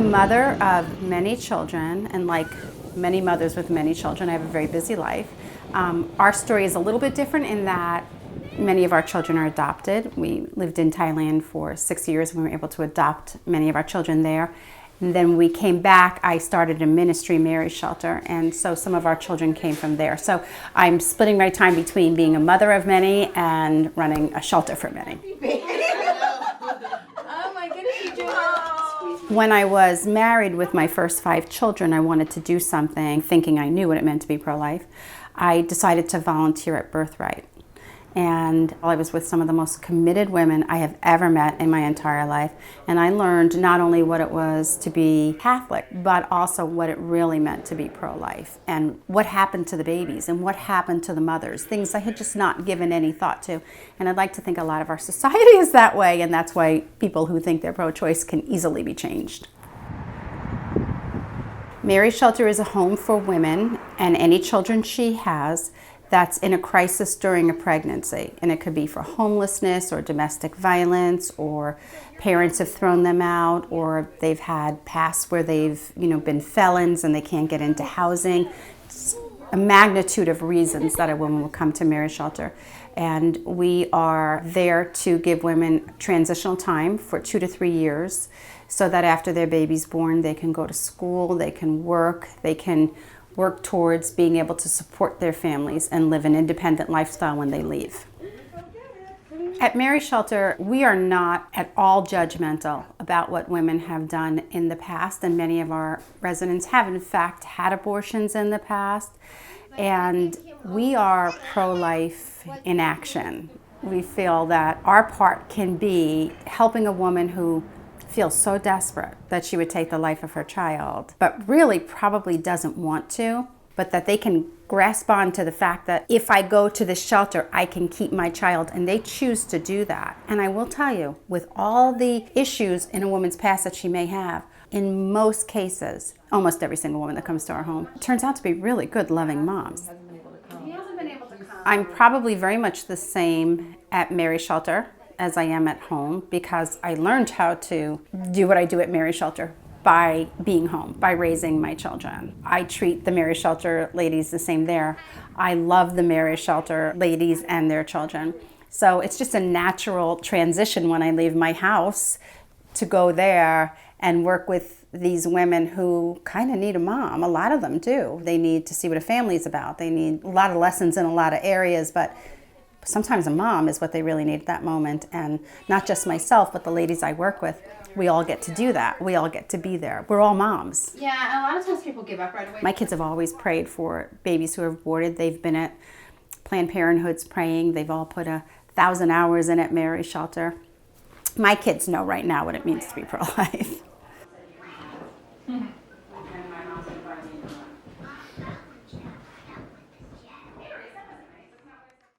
mother of many children, and like many mothers with many children, I have a very busy life. Our story is a little bit different in that many of our children are adopted. We lived in Thailand for 6 years and we were able to adopt many of our children there. And then we came back, I started a ministry, Mary's Shelter, and so some of our children came from there. So I'm splitting my time between being a mother of many and running a shelter for many. Oh my goodness, you do. When I was married with my first 5 children, I wanted to do something, thinking I knew what it meant to be pro-life. I decided to volunteer at Birthright. And I was with some of the most committed women I have ever met in my entire life. And I learned not only what it was to be Catholic, but also what it really meant to be pro-life. And what happened to the babies and what happened to the mothers, things I had just not given any thought to. And I'd like to think a lot of our society is that way, and that's why people who think they're pro-choice can easily be changed. Mary's Shelter is a home for women and any children she has that's in a crisis during a pregnancy. And it could be for homelessness or domestic violence, or parents have thrown them out, or they've had pasts where they've been felons and they can't get into housing. It's a magnitude of reasons that a woman will come to Mary's Shelter. And we are there to give women transitional time for 2 to 3 years so that after their baby's born, they can go to school, they can work towards being able to support their families and live an independent lifestyle when they leave. At Mary's Shelter, we are not at all judgmental about what women have done in the past, and many of our residents have in fact had abortions in the past, and we are pro-life in action. We feel that our part can be helping a woman who feels so desperate that she would take the life of her child, but really probably doesn't want to, but that they can grasp on to the fact that if I go to the shelter, I can keep my child, and they choose to do that. And I will tell you, with all the issues in a woman's past that she may have, in most cases, almost every single woman that comes to our home turns out to be really good, loving moms. He hasn't been able to come. I'm probably very much the same at Mary's Shelter as I am at home, because I learned how to do what I do at Mary's Shelter by being home, by raising my children. I treat the Mary's Shelter ladies the same there. I love the Mary's Shelter ladies and their children. So it's just a natural transition when I leave my house to go there and work with these women who kind of need a mom. A lot of them do. They need to see what a family's about. They need a lot of lessons in a lot of areas, but sometimes a mom is what they really need at that moment. And not just myself, but the ladies I work with, we all get to do that. We all get to be there. We're all moms. Yeah, and a lot of times people give up right away. My kids have always prayed for babies who are aborted. They've been at Planned Parenthood's praying. They've all put 1,000 hours in at Mary's Shelter. My kids know right now what it means to be pro-life.